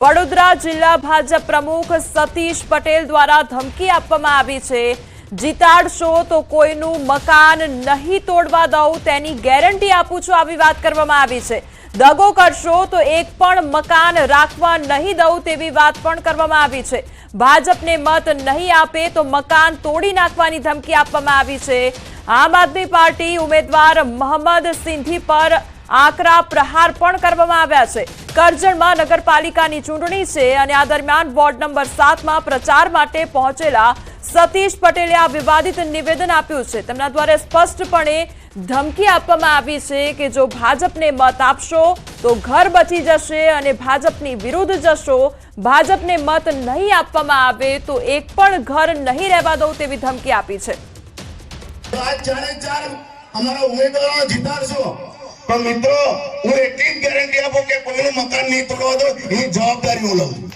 વડોદરા જિલ્લા ભાજપ પ્રમુખ સતીશ પટેલ દ્વારા ધમકી આપવામાં આવી છે। જીતાડશો તો કોઈનું મકાન નહીં તોડવા દઉં તેની ગેરંટી આપું છું, આવી વાત કરવામાં આવી છે। દગો કરશો તો એક પણ મકાન રાખવા નહીં દઉં તેવી વાત પણ કરવામાં આવી છે। ભાજપને મત નહીં આપે તો મકાન તોડી નાખવાની ધમકી આપવામાં આવી છે। આમ આદમી પાર્ટી ઉમેદવાર મોહમ્મદ સિંધી પર આકરા પ્રહાર પણ કરવામાં આવ્યા છે। કરજણમાં નગરપાલિકાની ચૂંટણી છે અને આ દરમિયાન વોર્ડ નંબર 7માં પ્રચાર માટે પહોંચેલા સતીશ પટેલે આ વિવાદિત નિવેદન આપ્યું છે। તેમના દ્વારા સ્પષ્ટપણે ધમકી આપવામાં આવી છે કે જો ભાજપને મત આપશો તો ઘર બચી જશે અને ભાજપની વિરુદ્ધ જશો, ભાજપને મત નહીં આપવામાં આવે તો એક પણ ઘર નહીં રહેવા દઉં તેવી ધમકી આપી છે। तो मित्रों હું એટલી ગેરંટી આપું કે કોઈનું મકાન નહીં તોડવા દો, એની જવાબદારી હું લઉં છું।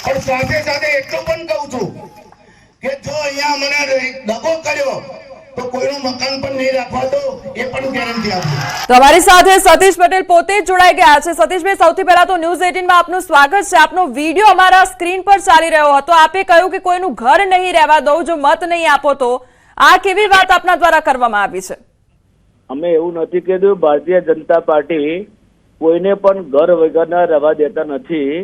और સાથે સાથે એટલું પણ કહું છું કે જો અહીંયા મને દગો કર્યો તો કોઈનું મકાન પણ નહીં રાખવા દો, એ પણ ગેરંટી આપું। તમારી સાથે સતીશ પટેલ પોતે જ જોડાઈ ગયા છે। સતીશભાઈ, સૌથી પહેલા તો ન્યૂઝ 18 માં આપનું સ્વાગત છે। આપનો વિડીયો અમારા સ્ક્રીન પર ચાલી રહ્યો હતો। આપે કહ્યું કે કોઈનું ઘર નહીં રહેવા દઉં જો મત નહીં આપો તો। આ કેવી વાત આપના દ્વારા કરવામાં આવી છે? અમે એવું નથી કીધું ભારતીય જનતા પાર્ટી કોઈને પણ ઘર વગરના રહેવા દેતા નથી,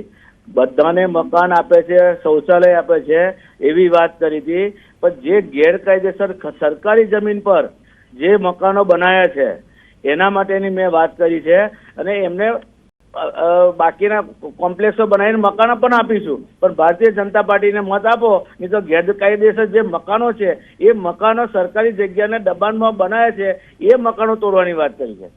બધાને મકાન આપે છે, શૌચાલય આપે છે, એવી વાત કરી હતી। પણ જે ગેરકાયદેસર સરકારી જમીન પર જે મકાનો બનાવ્યા છે એના માટેની મેં વાત કરી છે અને એમને બાકીના કોમ્પ્લેક્સો બનાવીને મકાનો પણ આપીશું, પણ ભારતીય જનતા પાર્ટીને મત આપો નહીં તો ગેરકાયદેસર જે મકાનો છે એ મકાનો સરકારી જગ્યાને દબાણમાં બનાવ્યા છે એ મકાનો તોડવાની વાત કરી છે।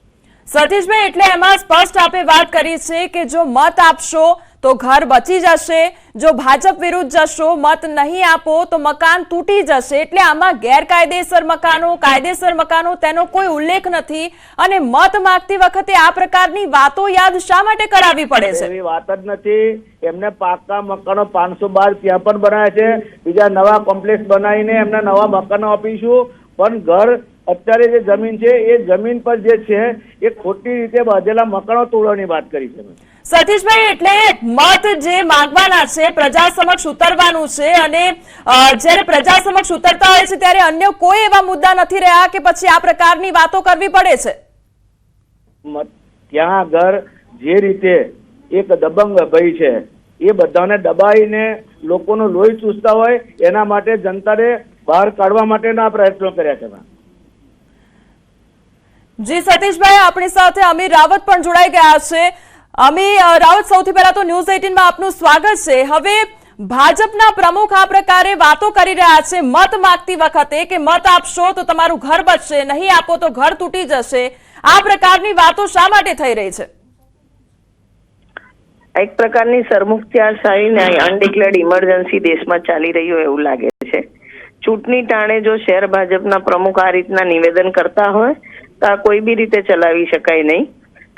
સતીશભાઈ, એટલે એમાં સ્પષ્ટ આપે વાત કરી છે કે જો મત આપશો તો ઘર બચી જશે, જો ભાજપ વિરુદ્ધ જશો, મત નહીં આપો તો મકાન તૂટી જશે। એટલે આમાં ગેરકાયદેસર મકાનો, કાયદેસર મકાનો તેનો કોઈ ઉલ્લેખ નથી અને મત માંગતી વખતે આ પ્રકારની વાતો યાદ શા માટે કરાવવી પડે છે? એવી વાત જ નથી। એમને પાકા મકાનો 512 ત્યાં પણ બનાવ્યા છે, બીજા નવા કોમ્પ્લેક્સ બનાવીને એમને નવા મકાનો આપીશું, પણ ઘર અત્યારે જે જમીન છે એ જમીન પર જે છે એ ખોટી રીતે બાંધેલા મકાનો તોડવાની વાત કરી છે। સતીશભાઈ, એટલે મત જે માંગવાના છે પ્રજા સમક્ષ ઉતરવાનું છે અને જ્યારે પ્રજા સમક્ષ ઉતરતા હોય છે ત્યારે અન્ય કોઈ એવા મુદ્દા નથી રહ્યા કે પછી આ પ્રકારની વાતો કરવી પડે છે? ત્યાં આગળ જે રીતે એક દબંગ ભાઈ છે એ બધાને દબાઈને લોકોનું લોહી ચૂસતા હોય એના માટે જનતાને બહાર કાઢવા માટેના પ્રયત્નો કર્યા છે। જી સતીશભાઈ, આપણી સાથે અમીર રાવત પણ જોડાઈ ગયા છે। અમીર રાવત, સૌથી પહેલા તો ન્યૂઝ 18 માં આપનું સ્વાગત છે। હવે ભાજપના પ્રમુખ આ પ્રકારે વાતો કરી રહ્યા છે મત માંગતી વખતે કે મત આપશો તો તમારું ઘર બચશે, નહીં આપો તો ઘર તૂટી જશે। આ પ્રકારની વાતો શા માટે થઈ રહી છે? એક પ્રકારની સરમુખત્યારશાહી અનડિક્લેર્ડ ઇમરજન્સી દેશમાં ચાલી રહી હોય એવું લાગે છે। ચૂંટણી ટાણે જો શહેર ભાજપના પ્રમુખ આ રીતના નિવેદન કરતા હોય તો આ કોઈ બી રીતે ચલાવી શકાય નહીં,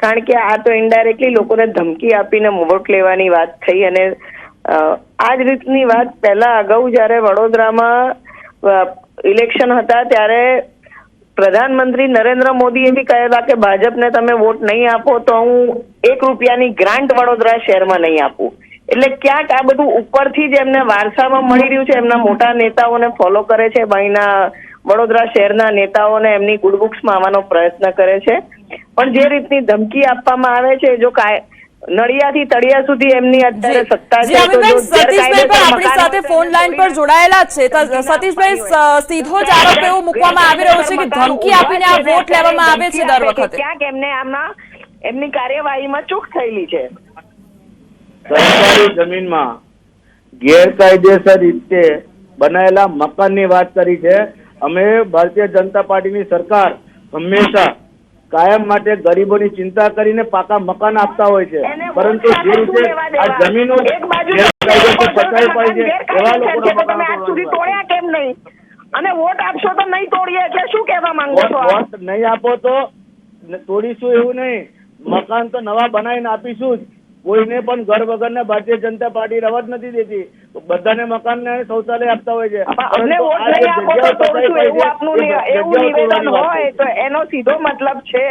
કારણ કે આ તો ઇનડાયરેક્ટલી લોકોને ધમકી આપીને વોટ લેવાની વાત થઈ અને આ જ રીતની વાત પહેલા અગાઉ જ્યારે વડોદરામાં ઇલેક્શન હતા ત્યારે પ્રધાનમંત્રી નરેન્દ્ર મોદીએ બી કહેલા કે ભાજપને તમે વોટ નહીં આપો તો હું 1 રૂપિયાની ગ્રાન્ટ વડોદરા શહેરમાં નહીં આપું। એટલે ક્યાંક આ બધું ઉપરથી જ એમને વારસામાં મળી રહ્યું છે, એમના મોટા નેતાઓને ફોલો કરે છે, ભાઈના વડોદરા શહેરના નેતાઓને એમની ગુડ બુક્સમાં આવવાનો પ્રયત્ન કરે છે, પણ જે રીતની ધમકી આપવામાં આવે છે જો નડિયાથી તળિયા સુધી એમની અત્યારે સત્તા છે તો સતીશભાઈ પણ આપણી સાથે ફોન લાઈન પર જોડાયેલા છે। તો સતીશભાઈ, સીધો જ આરોપ એવો મૂકવામાં આવી રહ્યો છે કે ધમકી આપીને આ વોટ લેવામાં આવે છે દર વખતે। ક્યાંક એમને આમાં એમની કાર્યવાહીમાં ચૂક થયેલી છે। સરકારી જમીનમાં ગેરકાયદેસર રીતે બનાયેલા મકાનની વાત કરી છે। અમે ભારતીય જનતા પાર્ટીની સરકાર હંમેશા કાયમ માટે ગરીબોની ચિંતા કરીને પાકા મકાન આપતા હોય છે, પરંતુ જે રીતે આ જમીનો ગેરકાયદેસર પચાવી પડી છે એવા લોકોના મકાનો આજ સુધી તોડ્યા કેમ નહીં? અને વોટ આપશો તો નહીં તોડીએ એટલે શું કહેવા માંગો છો? વોટ નહીં આપો તો તોડીશું એવું નહીં, મકાન તો નવા બનાવીને આપીશું જ, કોઈને પણ ઘર વગરના ભારતીય જનતા પાર્ટી રવા જ નથી દેતી. બધાને મકાન ને શૌચાલય આપતા હોય છે. અમને વોટ નહીં આપો તો તોડશું એવું આપનું એવું નિવેદન હોય તો એનો સીધો મતલબ છે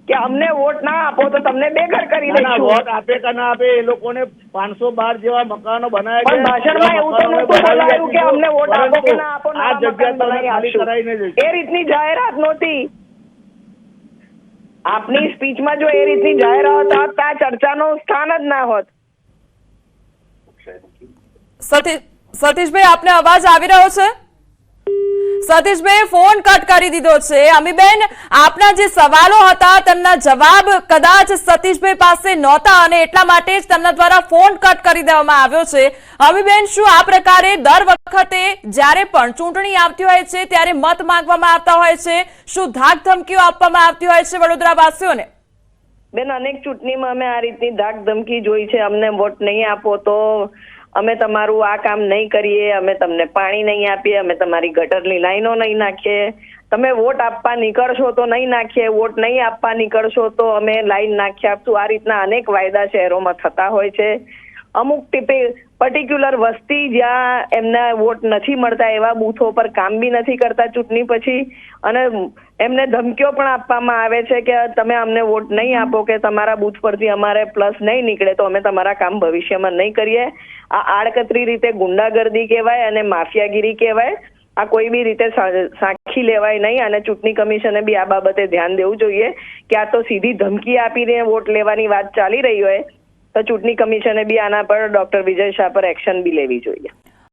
કે અમને વોટ ના આપો તો તમને બેઘર કરી દઈશું. વોટ આપે કે ના આપે, એ લોકોને 512 જેવા મકાનો બનાવ્યા છે. પણ ભાષણમાં એવું તો નહોતું બોલાયું કે અમને વોટ આપો કે ના આપો, આ જગ્યા તમે ખાલી કરાવીને જઈશું. એ રીતની જાહેરાત નહોતી. આપની સ્પીચમાં જો એ રીતની જાહેરાત હોત તો આ ચર્ચાનું સ્થાન જ ના હોત. સતીશભાઈ, આપને અવાજ આવી રહ્યો છે? સતીશભાઈ ફોન કટ કરી દીધો છે. અમીબેન, આપના જે સવાલો હતા તેમના જવાબ કદાચ સતીશભાઈ પાસે નહોતા અને એટલા માટે જ તેમના દ્વારા ફોન કટ કરી દેવામાં આવ્યો છે. અમીબેન, શું આ પ્રકારે દર વખતે જ્યારે પણ ચૂંટણી આવતી હોય છે ત્યારે મત માંગવામાં આવતા હોય છે? શું ધાક ધમકીઓ આપવામાં આવતી હોય છે વડોદરાવાસીઓને? બેન, અનેક ચૂંટણીમાં અમે આ રીતની ધાક ધમકી જોઈ છે. અમને વોટ નહીં આપો તો અમે તમારું આ કામ નહીં કરીએ, અમે તમને પાણી નહીં આપીએ, અમે તમારી ગટરની લાઈનો નહીં નાખીએ, તમે વોટ આપવા નીકળશો તો નહીં નાખીએ, વોટ નહીં આપવા નીકળશો તો અમે લાઈન નાખી આપશું. આ રીતના અનેક વાયદા શહેરોમાં થતા હોય છે. અમુક પર્ટિક્યુલર વસ્તી જ્યાં એમને વોટ નથી મળતા એવા બૂથો પર કામ બી નથી કરતા ચૂંટણી પછી, અને એમને ધમકીઓ પણ આપવામાં આવે છે કે તમે અમને વોટ નહીં આપો કે તમારા બૂથ પરથી અમારે પ્લસ નહીં નીકળે તો અમે તમારા કામ ભવિષ્યમાં નહીં કરીએ. આ આડકતરી રીતે ગુંડાગર્દી કહેવાય અને માફિયાગીરી કહેવાય. આ કોઈ બી રીતે સાંખી લેવાય નહીં અને ચૂંટણી કમિશને બી આ બાબતે ધ્યાન દેવું જોઈએ કે આ તો સીધી ધમકી આપીને વોટ લેવાની વાત ચાલી રહી હોય તો ચૂંટણી કમિશને બી આના પર ડોક્ટર વિજય શાહ પર એક્શન બી લેવી જોઈએ.